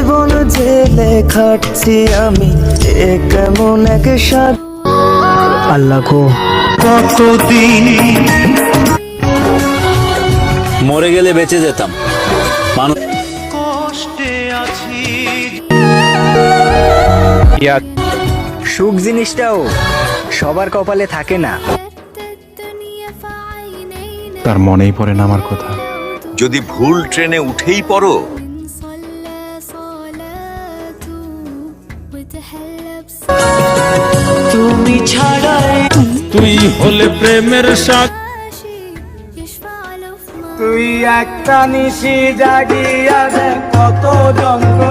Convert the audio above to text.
জীবন জেলে খাটছি আমি, এ কেমন এক স্বাদ। আল্লাহ গো, কতদিন মরে গেলে বেঁচে যেতাম। মানুষ কষ্টে আছি। সুখ জিনিসটাও সবার কপালে থাকে না। তার মনেই পড়ে না আমার কথা। যদি ভুল ট্রেনে উঠেই পড়ো, তুমি ছাড়াই তুই হলে প্রেমের সাথ, তুই একটা নিশি জাগিয়া দেখ কত যন্ত্র